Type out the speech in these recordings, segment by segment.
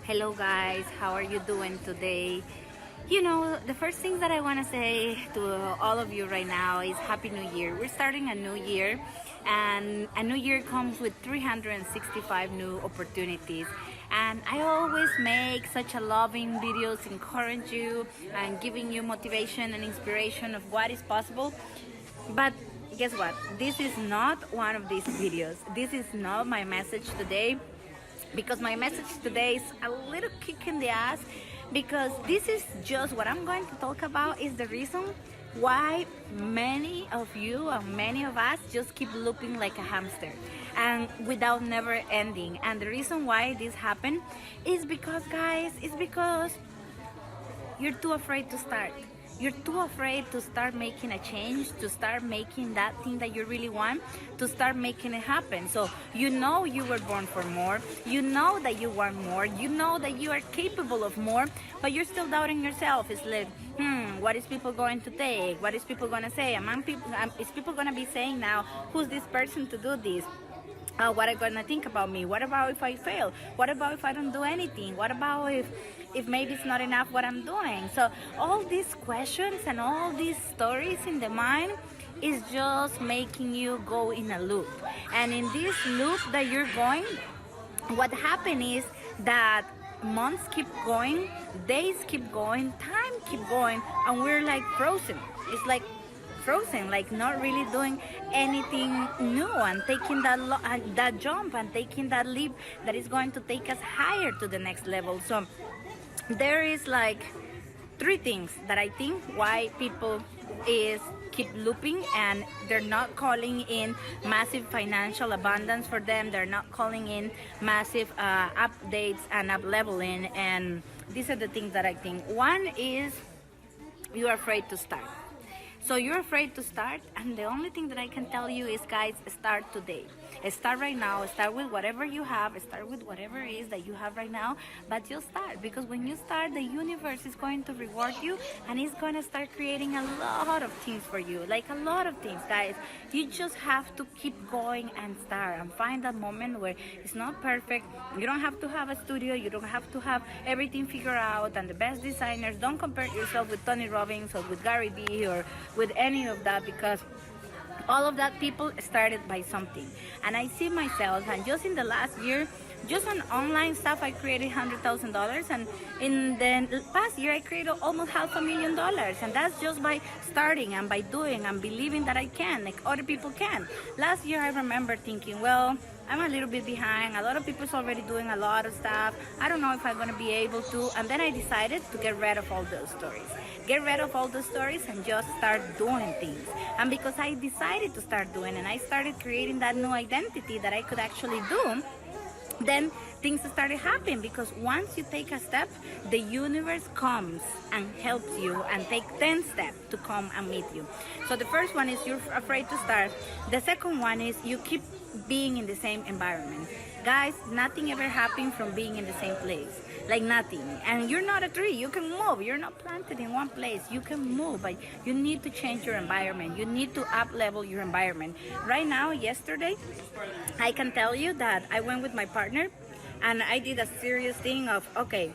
Hello guys, how are you doing today? The first thing that I want to say to all of you right now is Happy New Year. We're starting a new year, and a new year comes with 365 new opportunities. And I always make such a loving videos, encourage you and giving you motivation and inspiration of what is possible. But guess what? This is not one of these videos. This is not my message today, because my message today is a little kick in the ass, because this is just what I'm going to talk about is the reason why many of you and many of us just keep looping like a hamster and without never ending. And the reason why this happened is because, guys, it's because you're too afraid to start. You're too afraid to start making a change, to start making that thing that you really want, to start making it happen. So you know you were born for more, you know that you want more, you know that you are capable of more, but you're still doubting yourself. It's like, what is people going to take? What is people going to say? Is people going to be saying now, who's this person to do this? What are they gonna think about me? What about if I fail? What about if I don't do anything? What about if maybe it's not enough what I'm doing? So all these questions and all these stories in the mind is just making you go in a loop. And in this loop that you're going, what happened is that months keep going, days keep going, time keep going, and we're like frozen. It's like frozen, like not really doing anything new and taking that jump and taking that leap that is going to take us higher to the next level. So there is like three things that I think why people is keep looping, and they're not calling in massive financial abundance for them. They're not calling in massive updates and up leveling. And these are the things that I think. One is you're afraid to start. So you're afraid to start, and the only thing that I can tell you is, guys, start today. Start right now. Start with whatever you have. Start with whatever it is that you have right now, but you'll start, because when you start, the universe is going to reward you, and it's going to start creating a lot of things for you, like a lot of things, guys. You just have to keep going and start and find that moment where it's not perfect. You don't have to have a studio. You don't have to have everything figured out and the best designers. Don't compare yourself with Tony Robbins or with Gary Vee or with any of that, because all of that people started by something. And I see myself, and just in the last year, just on online stuff, I created $100,000, and in the past year I created almost $500,000, and that's just by starting and by doing and believing that I can, like other people can. Last year I remember thinking, well, I'm a little bit behind. A lot of people's already doing a lot of stuff. I don't know if I'm gonna be able to. And then I decided to get rid of all those stories. Get rid of all those stories and just start doing things. And because I decided to start doing, and I started creating that new identity that I could actually do, then things started happening. Because once you take a step, the universe comes and helps you and take 10 steps to come and meet you. So the first one is you're afraid to start. The second one is you keep being in the same environment. Guys, nothing ever happens from being in the same place. Like nothing. And you're not a tree. You can move. You're not planted in one place. You can move, but you need to change your environment. You need to up level your environment. Right now, yesterday, I can tell you that I went with my partner and I did a serious thing of, okay,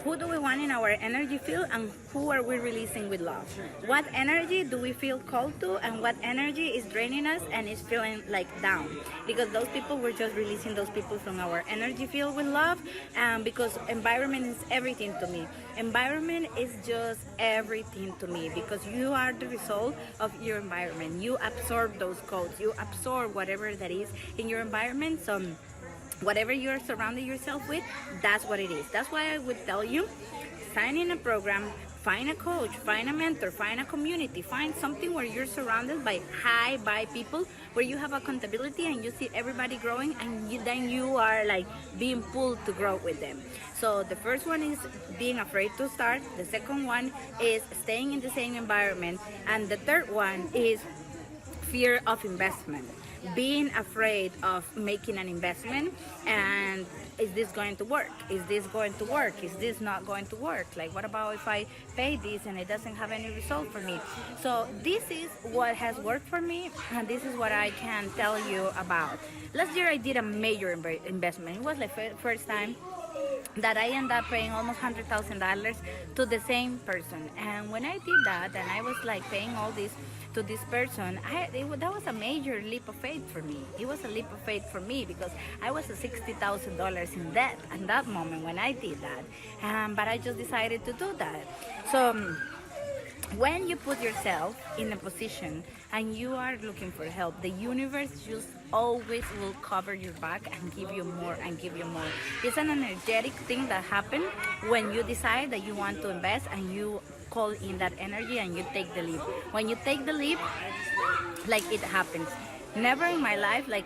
who do we want in our energy field, and who are we releasing with love? What energy do we feel called to, and what energy is draining us and is feeling like down? Because those people, we're just releasing those people from our energy field with love, because environment is everything to me. Environment is just everything to me, because you are the result of your environment. You absorb those codes. You absorb whatever that is in your environment. So whatever you're surrounding yourself with, that's what it is. That's why I would tell you, sign in a program, find a coach, find a mentor, find a community, find something where you're surrounded by high people, where you have accountability and you see everybody growing, and then you are like being pulled to grow with them. So the first one is being afraid to start. The second one is staying in the same environment. And the third one is fear of investment. Being afraid of making an investment, and is this going to work? Is this going to work? Is this not going to work? Like, what about if I pay this and it doesn't have any result for me? So this is what has worked for me, and this is what I can tell you about. Last year I did a major investment. It was like first time that I end up paying almost $100,000 to the same person. And when I did that, and I was like paying all this to this person, that was a major leap of faith for me. It was a leap of faith for me because I was $60,000 in debt at that moment when I did that. But I just decided to do that. So when you put yourself in a position and you are looking for help, the universe just always will cover your back and give you more and give you more. It's an energetic thing that happens when you decide that you want to invest and you call in that energy and you take the leap. When you take the leap, like it happens. Never in my life, like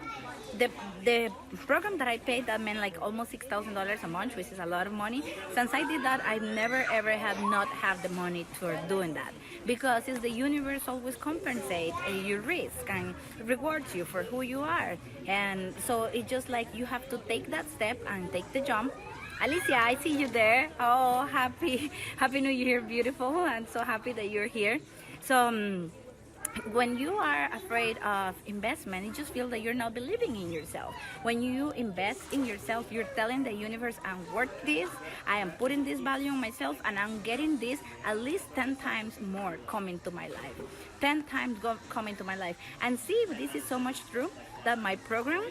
the program that I paid, that meant like almost $6,000 a month, which is a lot of money. Since I did that, I never ever had not have the money for doing that, because it's the universe always compensate your risk and rewards you for who you are. And so it's just like you have to take that step and take the jump. Alicia, I see you there. Oh, happy New Year, beautiful. I'm so happy that you're here. So when you are afraid of investment, you just feel that you're not believing in yourself. When you invest in yourself, you're telling the universe, I'm worth this, I am putting this value on myself, and I'm getting this at least 10 times more coming to my life. 10 times coming to my life. And see, this is so much true that my program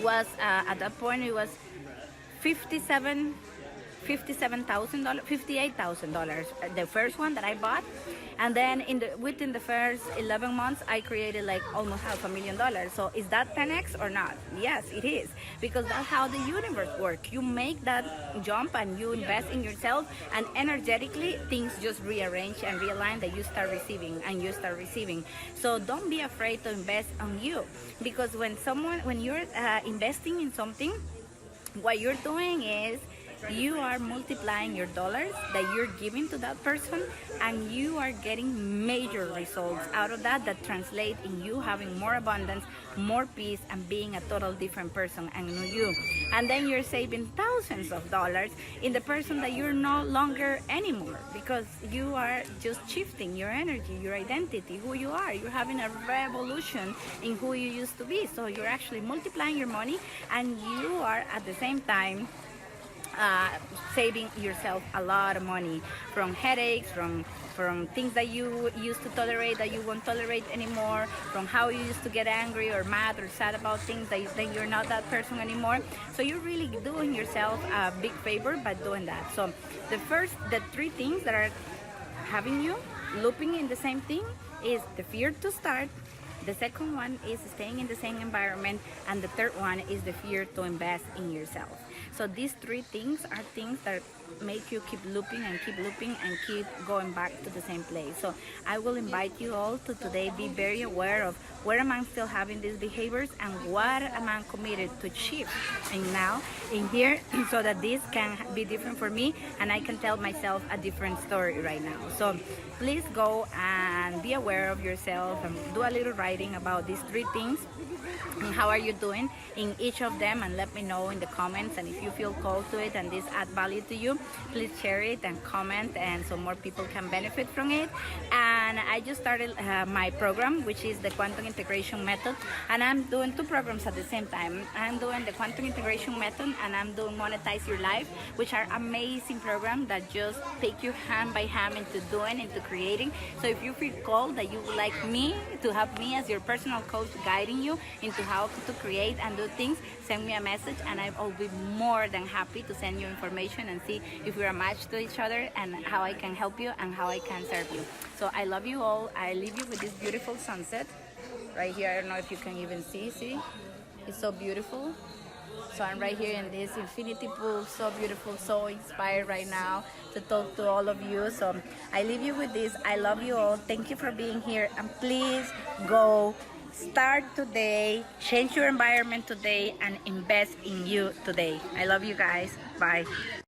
was, at that point, it was $58,000, the first one that I bought. And then within the first 11 months, I created like almost $500,000. So is that 10x or not? Yes, it is, because that's how the universe works. You make that jump and you invest in yourself, and energetically things just rearrange and realign, that you start receiving and you start receiving. So don't be afraid to invest on you, because when you're investing in something, what you're doing is you are multiplying your dollars that you're giving to that person, and you are getting major results out of that translate in you having more abundance, more peace, and being a total different person and new you. And then you're saving thousands of dollars in the person that you're no longer anymore, because you are just shifting your energy, your identity, who you are. You're having a revolution in who you used to be. So you're actually multiplying your money, and you are at the same time saving yourself a lot of money from headaches, from things that you used to tolerate that you won't tolerate anymore, from how you used to get angry or mad or sad about things that you're not that person anymore. So you're really doing yourself a big favor by doing that. So the three things that are having you looping in the same thing is the fear to start, the second one is staying in the same environment, and the third one is the fear to invest in yourself. So these three things are things that make you keep looping and keep going back to the same place. So I will invite you all to today be very aware of where am I still having these behaviors and what am I committed to shift and now in here, so that this can be different for me and I can tell myself a different story right now. So please go and be aware of yourself and do a little writing about these three things and how are you doing in each of them, and let me know in the comments. And if you feel called to it and this add value to you, please share it and comment, and so more people can benefit from it. And I just started my program, which is the Quantum Integration Method, and I'm doing two programs at the same time. I'm doing the Quantum Integration Method and I'm doing Monetize Your Life, which are amazing programs that just take you hand by hand into doing, into creating. So if you feel called that you would like me to have me as your personal coach guiding you into how to create and do things, send me a message and I'll be more than happy to send you information and see if we're a match to each other and how I can help you and how I can serve you. So I love you all. I leave you with this beautiful sunset right here. I don't know if you can even see it's so beautiful. So I'm right here in this infinity pool, so beautiful, so inspired right now to talk to all of you. So I leave you with this. I love you all. Thank you for being here, and please go start today, change your environment today, and invest in you today. I love you guys. Bye.